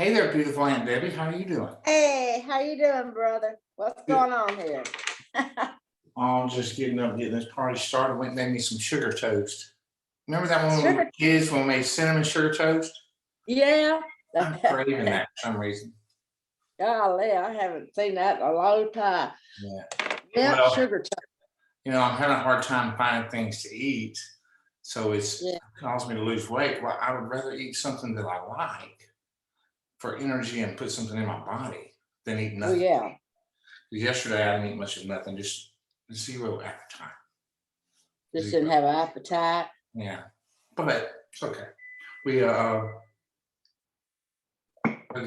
Hey there, beautiful Aunt Debbie. How are you doing? Hey, how you doing, brother? What's Good. going on here? I'm just getting up, getting this party started. Went and made me some sugar toast. Remember that one when we were Sugar, kids when we made cinnamon sugar toast? yeah. I'm craving that for some reason. Golly, I haven't seen that in a long time. Yeah. Yeah, Well, sugar toast. I'm having a hard time finding things to eat, so it's Yeah. caused me to lose weight. Well, I would rather eat something that I like for energy and put something in my body than eat Oh, nothing. yeah. Yesterday I didn't eat much of nothing, just zero appetite. Just didn't Zero. have an appetite. Yeah, but it's okay. We where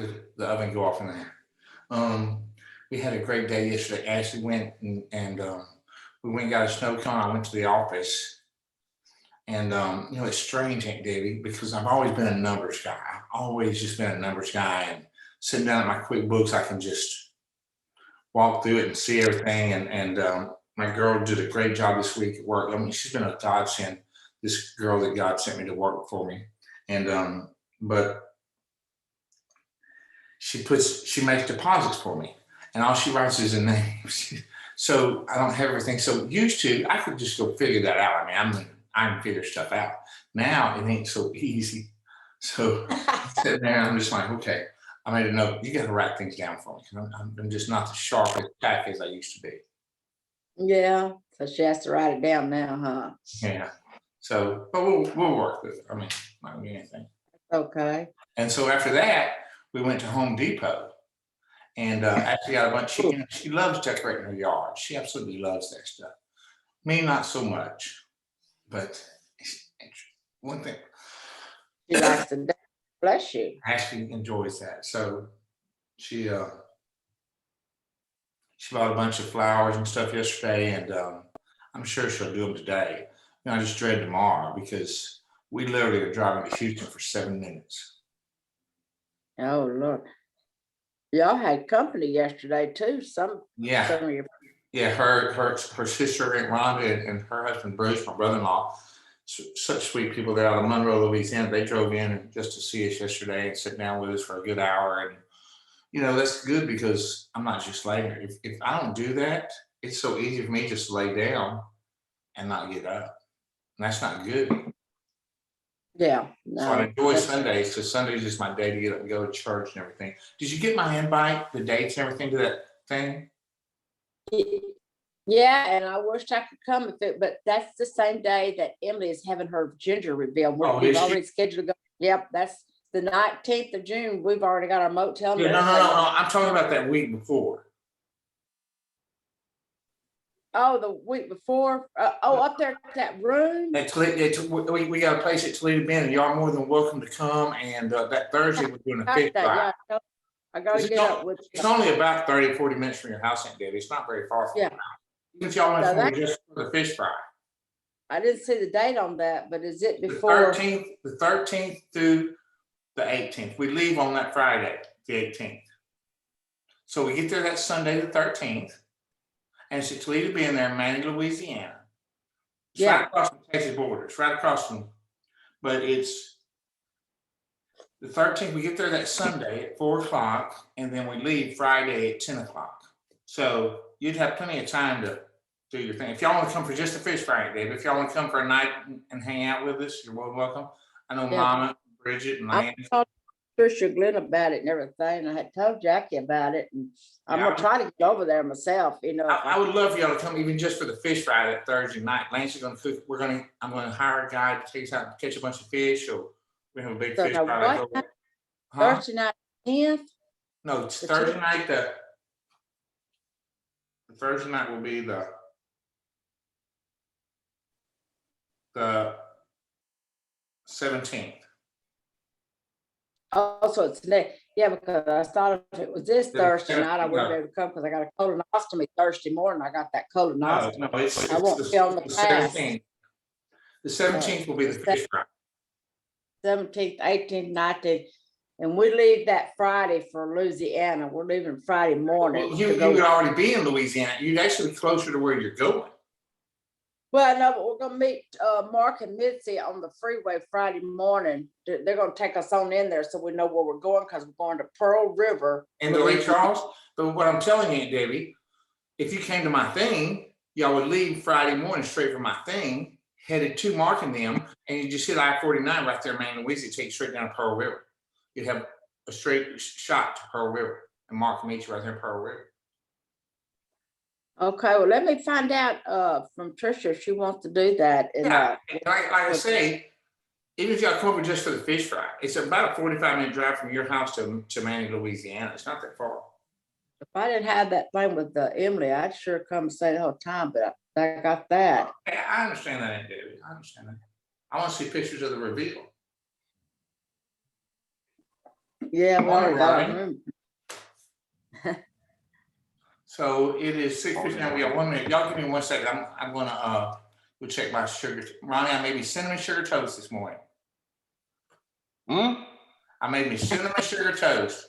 did the oven go off in there? Um, we had a great day yesterday. Ashley went and we went and got a snow cone. I went to the office, and it's strange, Aunt Debbie, because I've always been a numbers guy. I've always just been a numbers guy, and sitting down at my QuickBooks, I can just walk through it and see everything. And my girl did a great job this week at work. I mean, she's been a godsend. This girl that God sent me to work for me, and but she makes deposits for me, and all she writes is a name. So I don't have everything. So used to, I could just go figure that out. I mean, I can figure stuff out. Now it ain't so easy. So sitting there, I'm just like, okay. I made a note. You got to write things down for me because I'm just not the sharp attack as I used to be. Yeah. So she has to write it down now, huh? Yeah. So, but we'll work with it. I mean, not gonna be anything. Okay. And so after that, we went to Home Depot and actually got a bunch. She loves decorating her yard. She absolutely loves that stuff. Me, not so much, but one thing She likes to bless you. Ashley enjoys that. So she she bought a bunch of flowers and stuff yesterday, and I'm sure she'll do them today. I just dread tomorrow because we literally are driving to Houston for 7 minutes. Oh, look. Y'all had company yesterday too. Some Yeah, of your yeah. Her sister Aunt Rhonda and her husband Bruce, my brother-in-law, such sweet people. They're out of Monroe, Louisiana. They drove in just to see us yesterday and sit down with us for a good hour. And that's good because I'm not just laying there. If I don't do that, it's so easy for me just to lay down and not get up. And that's not good. yeah, So I no. enjoy Sundays because Sundays is my day to get up and go to church and everything. Did you get my invite, the dates and everything to that thing? Yeah, and I wish I could come but that's the same day that Emily is having her ginger reveal. Oh, We've is she? already scheduled to go. Yep, that's the 19th of June. We've already got our motel. And Yeah, no. everything. I'm talking about that week before. Oh, the week before. Up there at that room. We got a place at Toledo Bend, and y'all are more than welcome to come. And that Thursday we're doing a Got fish that, fry. yeah, I got to It's get up with. it's only about 30, 40 minutes from your house, Aunt Debbie. It's not very far from Yeah. your house. Even if y'all want So to that- just for the fish fry. I didn't see the date on that, but is it The before? 13th through the 18th. We leave on that Friday, the 18th. So we get there that Sunday, the 13th, and it's at Toledo Bend there in Manning, Louisiana. It's Yeah. right across from Texas border. It's right across from, but it's the 13th. We get there that Sunday at 4 o'clock, and then we leave Friday at 10 o'clock. So you'd have plenty of time to do your thing. If y'all want to come for just a fish fry, Dave, if y'all want to come for a night and hang out with us, you're more than welcome. I know Yeah. Mama, Bridget, and I Lance. told Trisha Glenn about it and everything. I had told Jackie about it, and I'm Yeah. gonna try to get over there myself. I would love for y'all to come even just for the fish fry that Thursday night. Lance is gonna cook. I'm gonna hire a guy to take us out and catch a bunch of fish. So we have a big So fish now fry. what time? Huh? Thursday night, 10th. No, it's The Thursday two- night. The Thursday night will be the 17th. Oh, so it's next. Yeah, because I thought if it was this The Thursday night, I 17th, wouldn't be able to come because I got a colonoscome Thursday morning. I got that No, colonoscopy. it's I won't the be on the the pass. 17th. The 17th will be the fish fry. 17th, 18th, 19th, and we leave that Friday for Louisiana. We're leaving Friday morning. Well, you would already be in Louisiana. You'd actually be closer to where you're going. Well, no, but we're gonna meet Mark and Mitzi on the freeway Friday morning. They're gonna take us on in there so we know where we're going, because we're going to Pearl River. in the Lake Charles. But what I'm telling you, Debbie, if you came to my thing, y'all would leave Friday morning straight from my thing, headed to Mark and them, and you just hit I-49 right there, man, Louisiana, take you straight down to Pearl River. You'd have a straight shot to Pearl River, and Mark can meet you right there in Pearl River. Okay, well, let me find out from Tricia if she wants to do that. And Yeah, like I say, even if y'all come over just for the fish fry, it's about a 45-minute drive from your house to Manning, Louisiana. It's not that far. if I didn't have that thing with Emily, I'd sure come say the whole time, but I got that. I understand that, Aunt Debbie. I understand that. I want to see pictures of the reveal. Yeah, Morning, well, I Ronnie. remember. So it is 6:59. We got 1 minute. Y'all give me 1 second. I'm gonna go check my sugar. Ronnie, I made me cinnamon sugar toast this morning. I made me cinnamon sugar toast.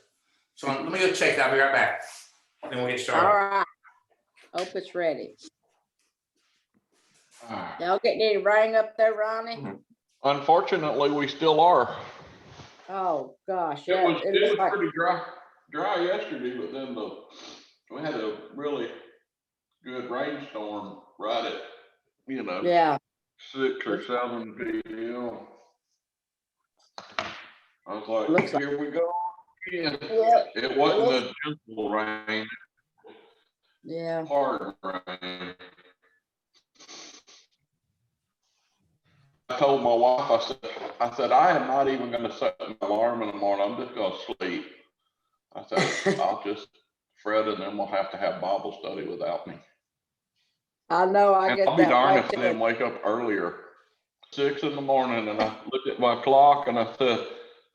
So let me go check. I'll be right back. Then we'll get started. All right. Hope it's ready. Y'all getting any rain up there, Ronnie? Unfortunately, we still are. Oh, gosh, It yeah. was It looks like, pretty dry yesterday, but then we had a really good rainstorm right at, yeah, 6 or 7 p.m. I was like, Looks like- here we go again. yeah, It wasn't a gentle rain, yeah. hard rain. I told my wife, I said, I am not even going to set an alarm in the morning. I'm just going to sleep. I said, I'll just, Fred and them will have to have Bible study without me. I know, I And get I'll be that darned way if I too. didn't wake up earlier. 6 in the morning, and I looked at my clock and I said,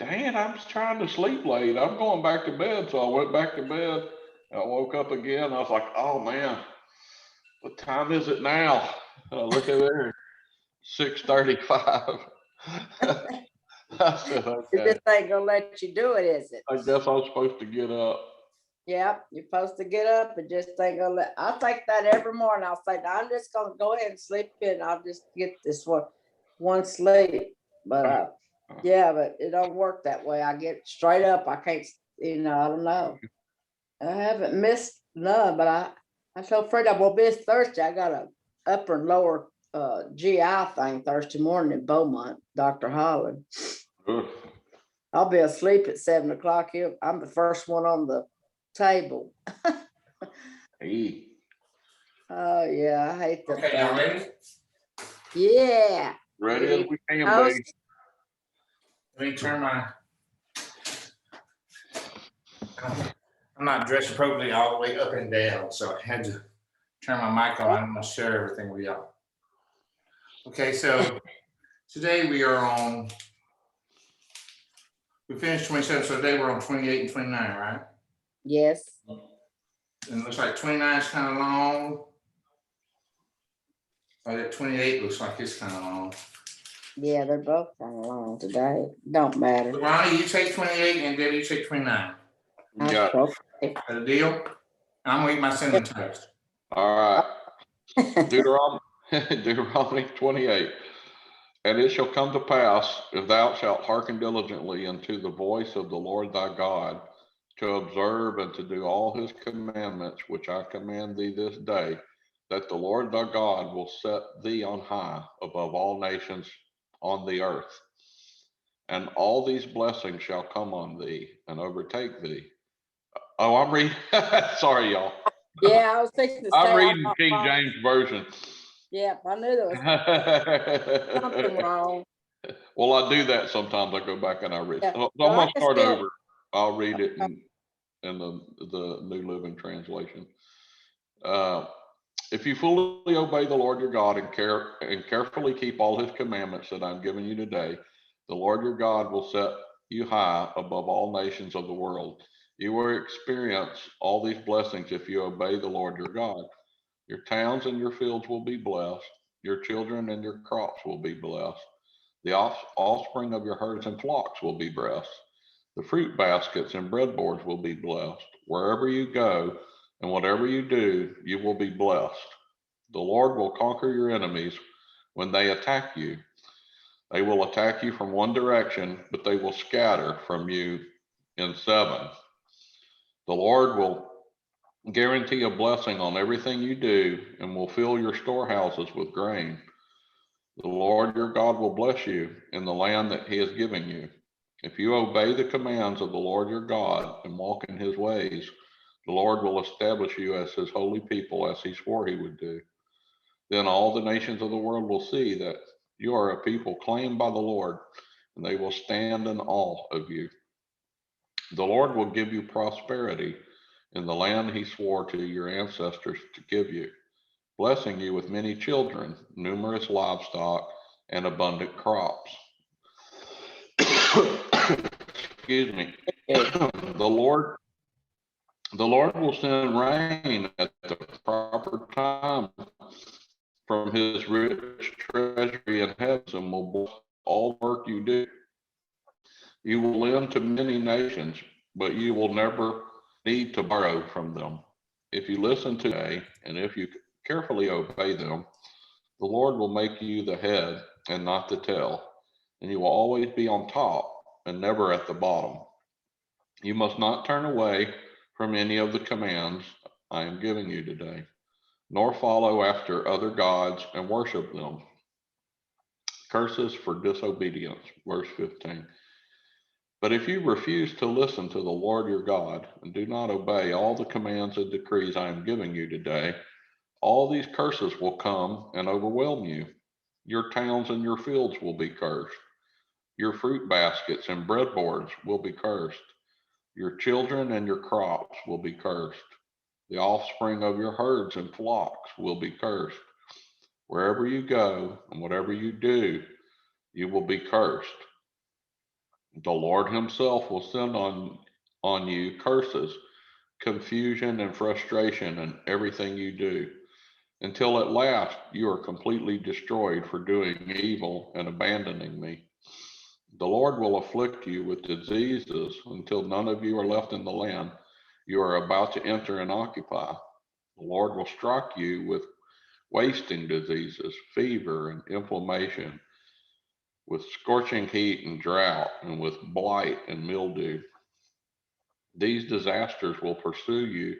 dang, I'm just trying to sleep late. I'm going back to bed. So I went back to bed. I woke up again. I was like, oh man, what time is it now? And I look at there, 6:35. I said, okay, This ain't gonna let you do it, is it? I guess I was supposed to get up. Yep, you're supposed to get up and just ain't gonna let, I'll take that every morning. I'll say, I'm just gonna go ahead and sleep in. I'll just get this one sleep. But yeah, but it don't work that way. I get straight up. I can't, I don't know. I haven't missed none, but I told Fred I will miss Thursday. I got a upper and lower GI thing Thursday morning in Beaumont, Dr. Holland. Ugh. I'll be asleep at 7 o'clock here. I'm the first one on the table. Hey. Oh yeah, I hate that. Okay, y'all ready? Yeah. Ready as we can Toast. be. Let me turn my. I'm not dressed appropriately all the way up and down, so I had to turn my mic on. I'm gonna share everything with y'all. Okay, so today we are on. We finished 27, so today we're on 28 and 29, right? Yes. And it looks like 29 is kind of long. Oh, that 28 looks like it's kind of long. Yeah, they're both kind of long today. Don't matter. So Ronnie, you take 28 and Debbie, you take 29. Yeah. Okay. Got a deal? And I'm gonna eat my cinnamon toast. All right. Deuteronomy 28. And it shall come to pass, if thou shalt hearken diligently unto the voice of the Lord thy God, to observe and to do all his commandments, which I command thee this day, that the Lord thy God will set thee on high above all nations on the earth. And all these blessings shall come on thee and overtake thee. Oh, I'm reading. Sorry, y'all. Yeah, I was thinking to say. I'm reading King James Version. Yeah, I knew there was something wrong. Well, I do that sometimes. I go back and I read. Yeah. So I'm No, I gonna can start still- over. I'll read it in the New Living Translation. If you fully obey the Lord your God and carefully keep all his commandments that I'm giving you today, the Lord your God will set you high above all nations of the world. You will experience all these blessings if you obey the Lord your God. Your towns and your fields will be blessed. Your children and your crops will be blessed. The offspring of your herds and flocks will be blessed. The fruit baskets and breadboards will be blessed. Wherever you go and whatever you do, you will be blessed. The Lord will conquer your enemies when they attack you. They will attack you from one direction, but they will scatter from you in seven. The Lord will guarantee a blessing on everything you do and will fill your storehouses with grain. The Lord your God will bless you in the land that he is giving you. If you obey the commands of the Lord your God and walk in his ways, the Lord will establish you as his holy people, as he swore he would do. Then all the nations of the world will see that you are a people claimed by the Lord, and they will stand in awe of you. The Lord will give you prosperity in the land he swore to your ancestors to give you, blessing you with many children, numerous livestock, and abundant crops. Excuse me. The Lord will send rain at the proper time from his rich treasury in heaven and will bless all work you do. You will lend to many nations, but you will never need to borrow from them. If you listen today and if you carefully obey them, the Lord will make you the head and not the tail, and you will always be on top and never at the bottom. You must not turn away from any of the commands I am giving you today, nor follow after other gods and worship them. Curses for disobedience, verse 15. But if you refuse to listen to the Lord your God and do not obey all the commands and decrees I am giving you today, all these curses will come and overwhelm you. Your towns and your fields will be cursed. Your fruit baskets and breadboards will be cursed. Your children and your crops will be cursed. The offspring of your herds and flocks will be cursed. Wherever you go and whatever you do, you will be cursed. The Lord himself will send on you curses, confusion, and frustration in everything you do, until at last you are completely destroyed for doing evil and abandoning me. The Lord will afflict you with diseases until none of you are left in the land you are about to enter and occupy. The Lord will strike you with wasting diseases, fever and inflammation, with scorching heat and drought, and with blight and mildew. These disasters will pursue you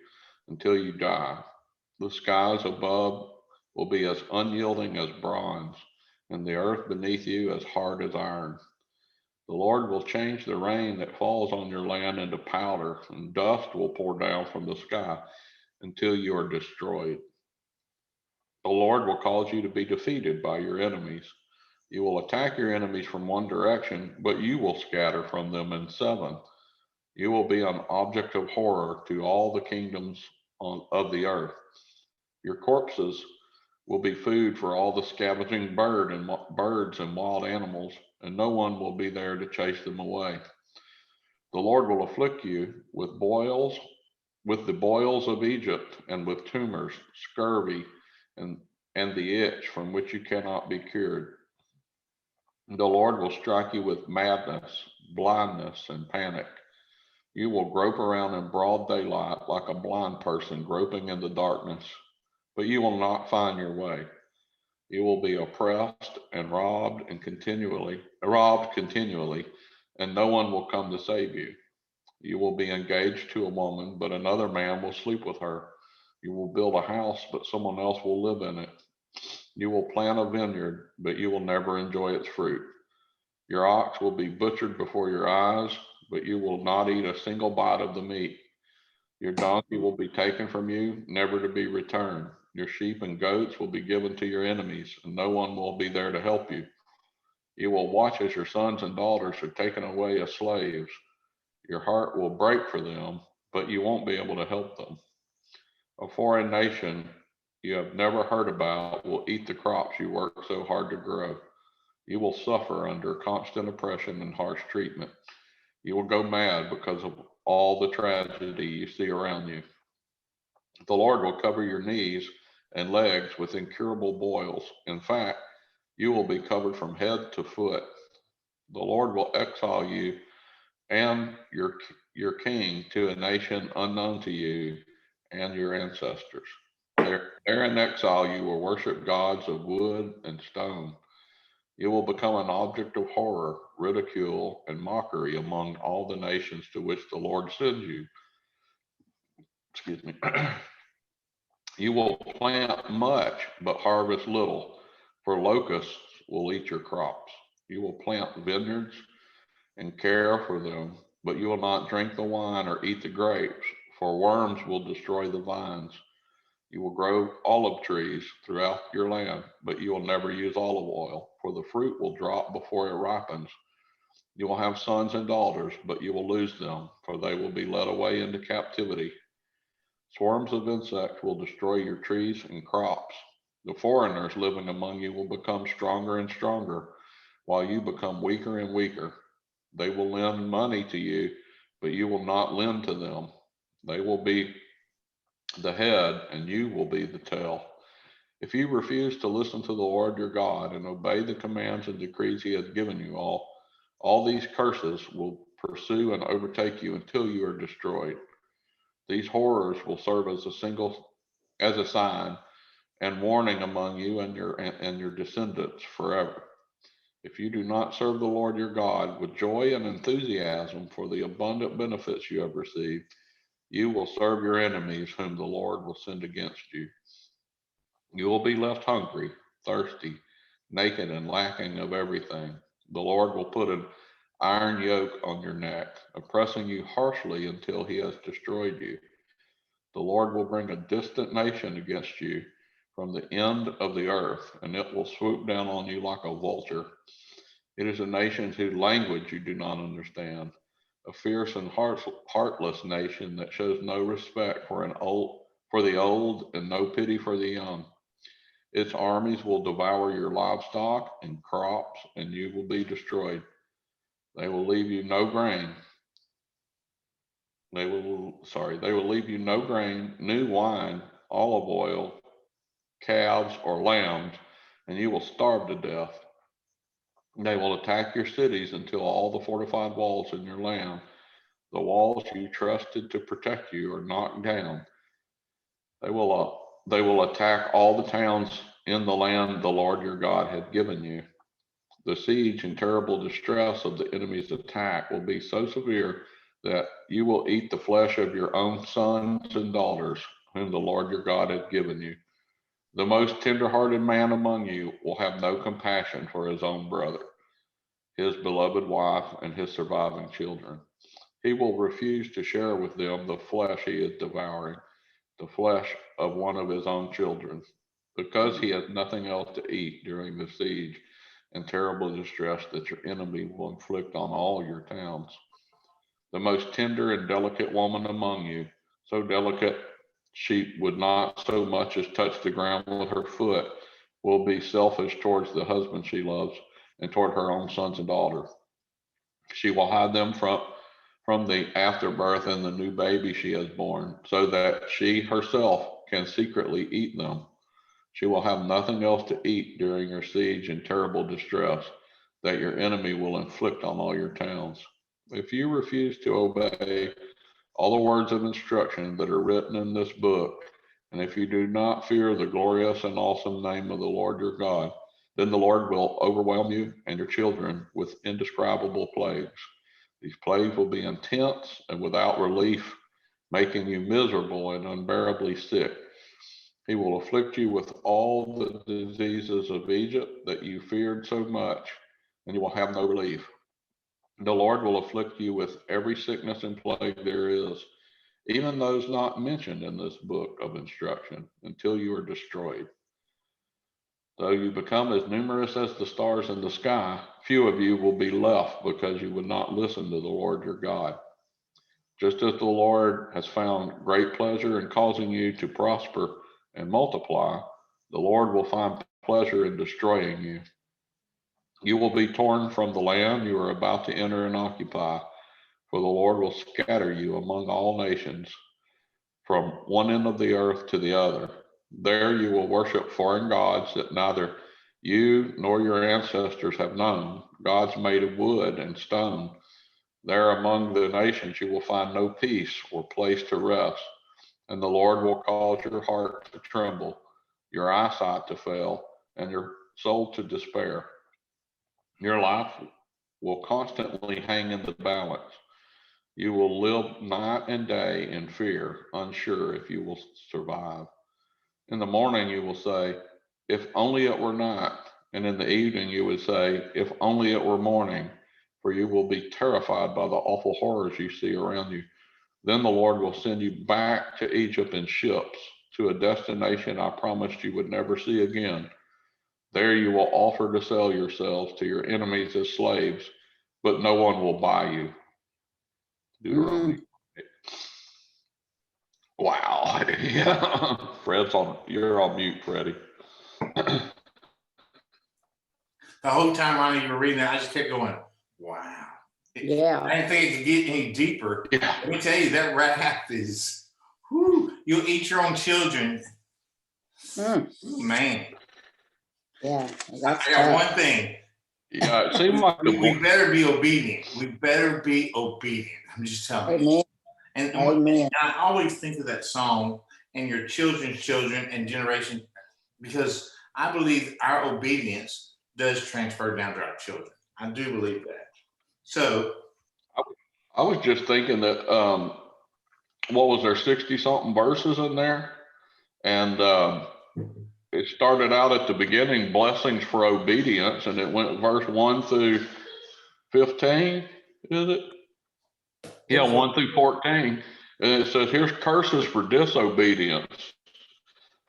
until you die. The skies above will be as unyielding as bronze, and the earth beneath you as hard as iron. The Lord will change the rain that falls on your land into powder, and dust will pour down from the sky until you are destroyed. The Lord will cause you to be defeated by your enemies. You will attack your enemies from one direction, but you will scatter from them in seven. You will be an object of horror to all the kingdoms of the earth. Your corpses will be food for all the scavenging birds and wild animals, and no one will be there to chase them away. The Lord will afflict you with the boils of Egypt, and with tumors, scurvy, and the itch from which you cannot be cured. The Lord will strike you with madness, blindness, and panic. You will grope around in broad daylight like a blind person groping in the darkness, but you will not find your way. You will be oppressed and robbed continually, and no one will come to save you. You will be engaged to a woman, but another man will sleep with her. You will build a house, but someone else will live in it. You will plant a vineyard, but you will never enjoy its fruit. Your ox will be butchered before your eyes, but you will not eat a single bite of the meat. Your donkey will be taken from you, never to be returned. Your sheep and goats will be given to your enemies, and no one will be there to help you. You will watch as your sons and daughters are taken away as slaves. Your heart will break for them, but you won't be able to help them. A foreign nation you have never heard about will eat the crops you work so hard to grow. You will suffer under constant oppression and harsh treatment. You will go mad because of all the tragedy you see around you. The Lord will cover your knees and legs with incurable boils. In fact, you will be covered from head to foot. The Lord will exile you and your king to a nation unknown to you and your ancestors. There in exile, you will worship gods of wood and stone. You will become an object of horror, ridicule, and mockery among all the nations to which the Lord sends you. Excuse me. You will plant much, but harvest little, for locusts will eat your crops. You will plant vineyards and care for them, but you will not drink the wine or eat the grapes, for worms will destroy the vines. You will grow olive trees throughout your land, but you will never use olive oil, for the fruit will drop before it ripens. You will have sons and daughters, but you will lose them, for they will be led away into captivity. Swarms of insects will destroy your trees and crops. The foreigners living among you will become stronger and stronger, while you become weaker and weaker. They will lend money to you, but you will not lend to them. They will be the head, and you will be the tail. If you refuse to listen to the Lord your God and obey the commands and decrees he has given you all these curses will pursue and overtake you until you are destroyed. These horrors will serve as a sign and warning among you and your descendants forever. If you do not serve the Lord your God with joy and enthusiasm for the abundant benefits you have received, you will serve your enemies whom the Lord will send against you. You will be left hungry, thirsty, naked, and lacking of everything. The Lord will put an iron yoke on your neck, oppressing you harshly until he has destroyed you. The Lord will bring a distant nation against you from the end of the earth, and it will swoop down on you like a vulture. It is a nation whose language you do not understand, a fierce and heartless nation that shows no respect for the old and no pity for the young. Its armies will devour your livestock and crops, and you will be destroyed. They will leave you no grain. They will leave you no grain, new wine, olive oil, calves, or lambs, and you will starve to death. They will attack your cities until all the fortified walls in your land, the walls you trusted to protect you, are knocked down. They will attack all the towns in the land the Lord your God had given you. The siege and terrible distress of the enemy's attack will be so severe that you will eat the flesh of your own sons and daughters, whom the Lord your God has given you. The most tender-hearted man among you will have no compassion for his own brother, his beloved wife, and his surviving children. He will refuse to share with them the flesh he is devouring, the flesh of one of his own children, because he has nothing else to eat during the siege and terrible distress that your enemy will inflict on all your towns. The most tender and delicate woman among you, so delicate she would not so much as touch the ground with her foot, will be selfish towards the husband she loves and toward her own sons and daughters. She will hide them from the afterbirth and the new baby she has born, so that she herself can secretly eat them. She will have nothing else to eat during your siege and terrible distress that your enemy will inflict on all your towns. If you refuse to obey all the words of instruction that are written in this book, and if you do not fear the glorious and awesome name of the Lord your God, then the Lord will overwhelm you and your children with indescribable plagues. These plagues will be intense and without relief, making you miserable and unbearably sick. He will afflict you with all the diseases of Egypt that you feared so much, and you will have no relief. The Lord will afflict you with every sickness and plague there is, even those not mentioned in this book of instruction, until you are destroyed. Though you become as numerous as the stars in the sky, few of you will be left because you would not listen to the Lord your God. Just as the Lord has found great pleasure in causing you to prosper and multiply, the Lord will find pleasure in destroying you. You will be torn from the land you are about to enter and occupy, for the Lord will scatter you among all nations, from one end of the earth to the other. There you will worship foreign gods that neither you nor your ancestors have known, gods made of wood and stone. There among the nations you will find no peace or place to rest, and the Lord will cause your heart to tremble, your eyesight to fail, and your soul to despair. Your life will constantly hang in the balance. You will live night and day in fear, unsure if you will survive. In the morning, you will say, if only it were night. And in the evening, you would say, if only it were morning, for you will be terrified by the awful horrors you see around you. Then the Lord will send you back to Egypt in ships, to a destination I promised you would never see again. There you will offer to sell yourselves to your enemies as slaves, but no one will buy you. Deuteronomy. Wow. Yeah. Fred's on, you're on mute, Freddie. The whole time Ronnie, you were reading that, I just kept going, wow. Yeah. I didn't think it could get any deeper. Yeah. Let me tell you, that rap is, whew, you'll eat your own children. Man, Yeah. I That's got tough. one thing. Yeah, it seemed like the We better be obedient. We better be obedient. I'm just telling you. Amen. And Amen. I always think of that song and your children's children and generation, because I believe our obedience does transfer down to our children. I do believe that. So I was just thinking that what was there, 60 something verses in there? And it started out at the beginning, blessings for obedience, and it went verse 1 through 15, is it? Yeah, 1 through 14. And it says, here's curses for disobedience.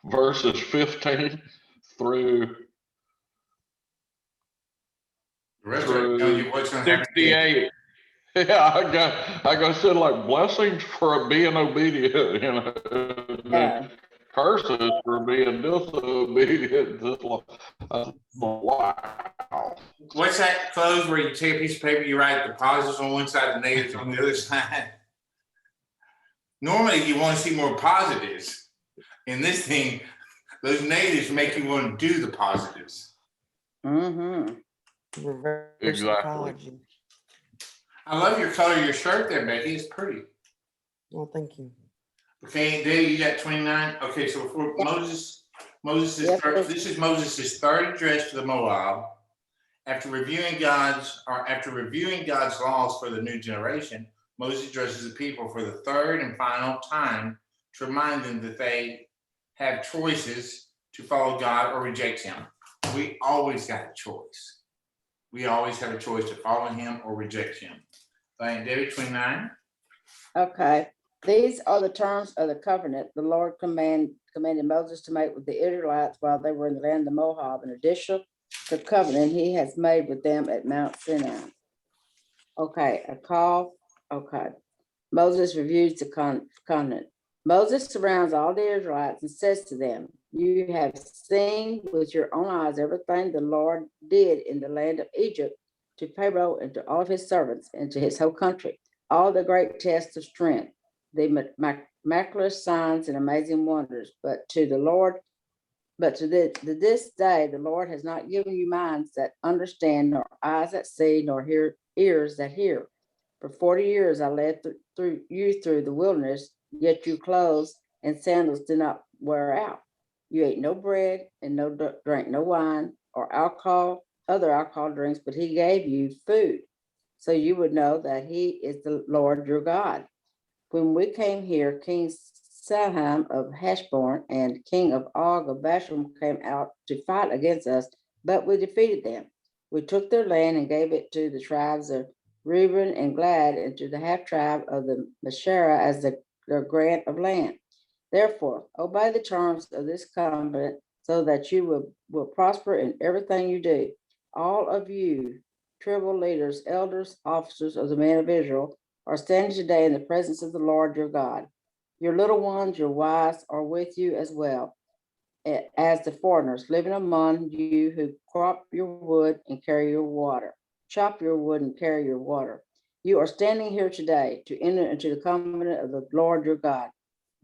Verses 15 through the rest of it tells you what's going to happen. 68. Yeah, I go said like blessings for being obedient, you know. Yeah. Curses for being disobedient. Wow. What's that close where you take a piece of paper, you write the positives on one side, the negatives on the other side? Normally, you want to see more positives. In this thing, those negatives make you want to do the positives. Mm-hmm. Reverse Exactly. psychology. I love your color of your shirt there, Becky. It's pretty. Well, thank you. Okay, Dave, you got 29. Okay, so for Moses is Yep. this is Moses' third address to the Moab. After reviewing God's laws for the new generation, Moses addresses the people for the third and final time to remind them that they have choices to follow God or reject him. We always got a choice. We always have a choice to follow him or reject him. Thank Debbie, 29. Okay. These are the terms of the covenant the Lord commanded Moses to make with the Israelites while they were in the land of Moab, in addition to the covenant he has made with them at Mount Sinai. Okay, a call. Okay. Moses reviews the covenant. Moses surrounds all the Israelites and says to them, you have seen with your own eyes everything the Lord did in the land of Egypt to Pharaoh and to all of his servants and to his whole country, all the great tests of strength, the miraculous signs and amazing wonders. But to this day, the Lord has not given you minds that understand, nor eyes that see, nor ears that hear. For 40 years I led you through the wilderness, yet your clothes and sandals did not wear out. You ate no bread and drank no wine or other alcohol drinks, but he gave you food, so you would know that he is the Lord your God. When we came here, King Sihon of Heshbon and King of Og of Bashan came out to fight against us, but we defeated them. We took their land and gave it to the tribes of Reuben and Gad, and to the half tribe of the Mashara as their grant of land. Therefore, obey the terms of this covenant so that you will prosper in everything you do. All of you, tribal leaders, elders, officers of the men of Israel, are standing today in the presence of the Lord your God. Your little ones, your wives are with you as well as the foreigners living among you who crop your wood and carry your water, chop your wood and carry your water. You are standing here today to enter into the covenant of the Lord your God.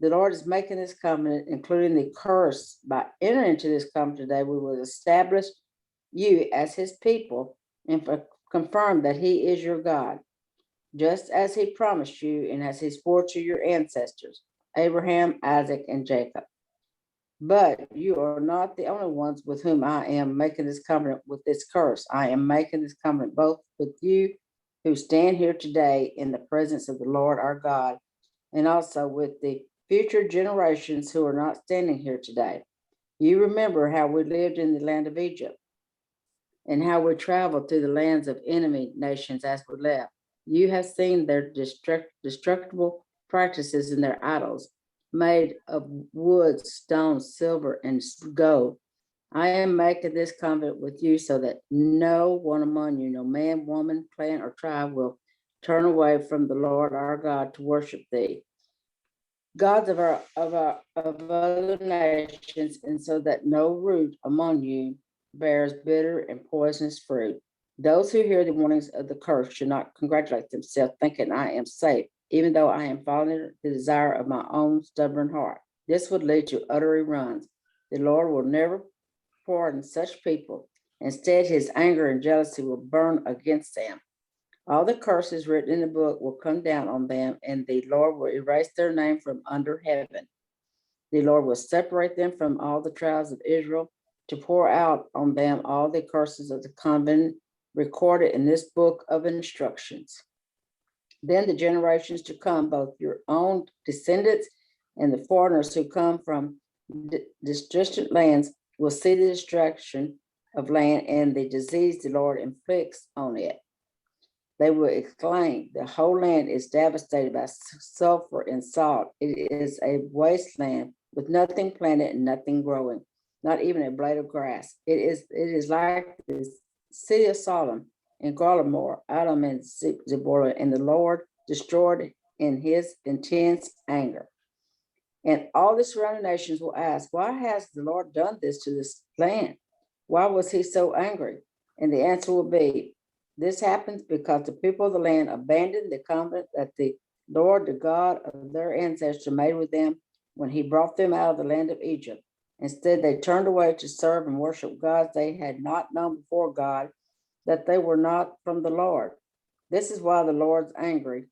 The Lord is making this covenant, including the curse. By entering into this covenant today, we will establish you as his people and confirm that he is your God, just as he promised you and as he swore to your ancestors. Abraham, Isaac, and Jacob. But you are not the only ones with whom I am making this covenant with this curse. I am making this covenant both with you who stand here today in the presence of the Lord our God, and also with the future generations who are not standing here today. You remember how we lived in the land of Egypt and how we traveled through the lands of enemy nations as we left. You have seen their destructible practices and their idols made of wood, stone, silver, and gold. I am making this covenant with you so that no one among you, no man, woman, clan, or tribe will turn away from the Lord our God to worship thee, gods of other nations, and so that no root among you bears bitter and poisonous fruit. Those who hear the warnings of the curse should not congratulate themselves, thinking I am safe, even though I am following the desire of my own stubborn heart. This would lead to utter ruins. The Lord will never pardon such people. Instead, his anger and jealousy will burn against them. All the curses written in the book will come down on them, and the Lord will erase their name from under heaven. The Lord will separate them from all the tribes of Israel to pour out on them all the curses of the covenant recorded in this book of instructions. Then the generations to come, both your own descendants and the foreigners who come from distant lands, will see the destruction of land and the disease the Lord inflicts on it. They will exclaim, the whole land is devastated by sulfur and salt. It is a wasteland with nothing planted and nothing growing, not even a blade of grass. It is like the city of Sodom and Gomorrah, Adam and Zebulun, and the Lord destroyed in his intense anger. And all the surrounding nations will ask, why has the Lord done this to this land? Why was he so angry? And the answer will be, this happens because the people of the land abandoned the covenant that the Lord, the God of their ancestors, made with them when he brought them out of the land of Egypt. Instead, they turned away to serve and worship gods they had not known before God, that they were not from the Lord. This is why the Lord's anger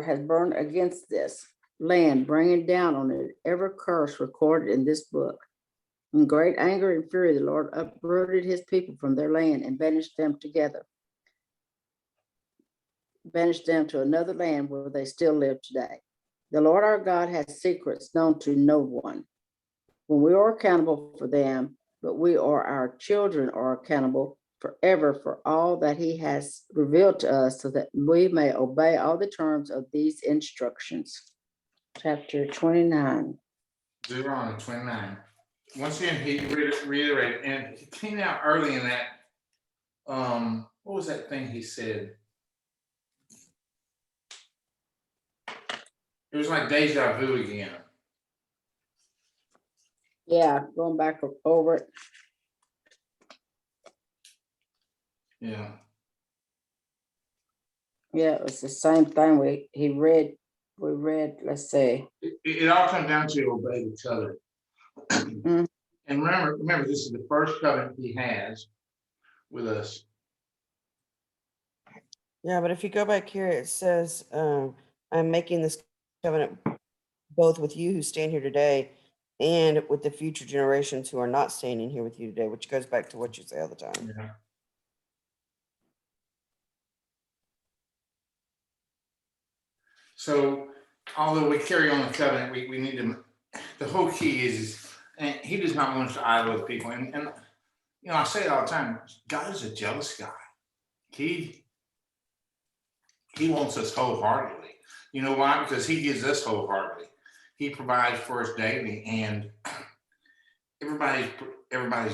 has burned against this land, bringing down on it every curse recorded in this book. In great anger and fury, the Lord uprooted his people from their land and banished them to another land where they still live today. The Lord our God has secrets known to no one. When we are accountable for them, but we or our children are accountable forever for all that he has revealed to us, so that we may obey all the terms of these instructions. Chapter 29. Deuteronomy 29. Once again, he reiterated, and he came out early in that. What was that thing he said? It was like deja vu again. Yeah, going back over it. Yeah. Yeah, it was the same thing we read, let's see. It all comes down to obey each other. Mhm. And remember, this is the first covenant he has with us. Yeah, but if you go back here, it says, I'm making this covenant both with you who stand here today and with the future generations who are not standing here with you today, which goes back to what you say all the time. Yeah. So, although we carry on the covenant, we need to. The whole key is, and he does not want us to idolize people. And you know, I say it all the time. God is a jealous God. He wants us wholeheartedly. You know why? Because he gives us wholeheartedly. He provides for us daily, and everybody's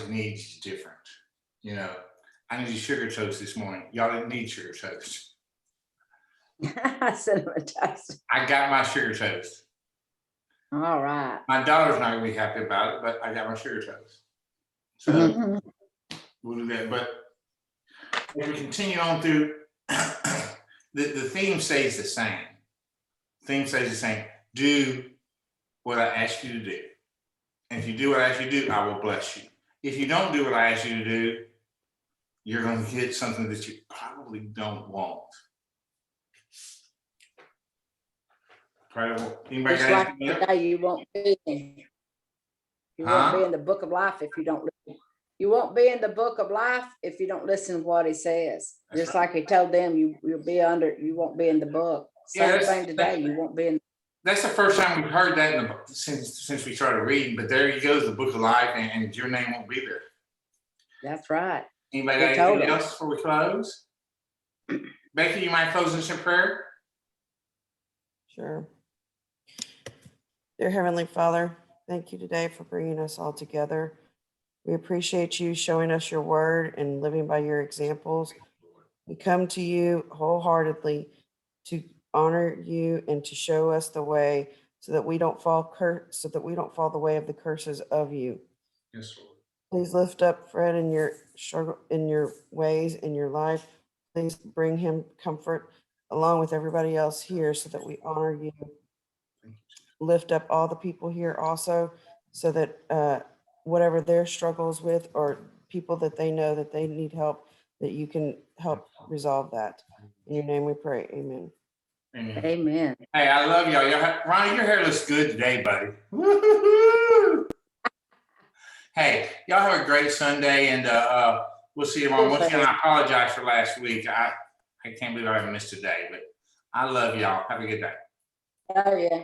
needs is different. You know, I needed sugar toast this morning. Y'all didn't need sugar toast. Cinnamon toast. I got my sugar toast. All right. My daughter's not gonna be happy about it, but I got my sugar toast. So Mhm. we'll do that. But if we continue on through, the theme stays the same. Theme stays the same. Do what I ask you to do. And if you do what I ask you to do, I will bless you. If you don't do what I ask you to do, you're going to get something that you probably don't want. Incredible. Anybody Just got like anything else? today, you won't be in the book of life if you don't listen. You won't be in the book of life if you don't listen to what he says. That's Just right. like he told them, you won't be in the book. Yeah, Same that's- thing today, you won't be in. That's the first time we've heard that in the book since we started reading, but there you go, the book of life, and your name won't be there. That's right. Anybody He got told anything him. else before we close? Becky, you mind closing us in prayer? Sure. Dear Heavenly Father, thank you today for bringing us all together. We appreciate you showing us your word and living by your examples. We come to you wholeheartedly to honor you and to show us the way so that we don't fall the way of the curses of you. Yes, Lord. Please lift up Fred in your struggle, in your ways, in your life. Please bring him comfort along with everybody else here so that we honor you. Lift up all the people here also so that whatever their struggles with or people that they know that they need help, that you can help resolve that. In your name we pray. Amen. Amen. Amen. Hey, I love y'all. Ronnie, your hair looks good today, buddy. Woo-hoo-hoo. Hey, y'all have a great Sunday, and we'll see you tomorrow. Once again, I apologize for last week. I can't believe I missed a day, but I love y'all. Have a good day. Oh, yeah.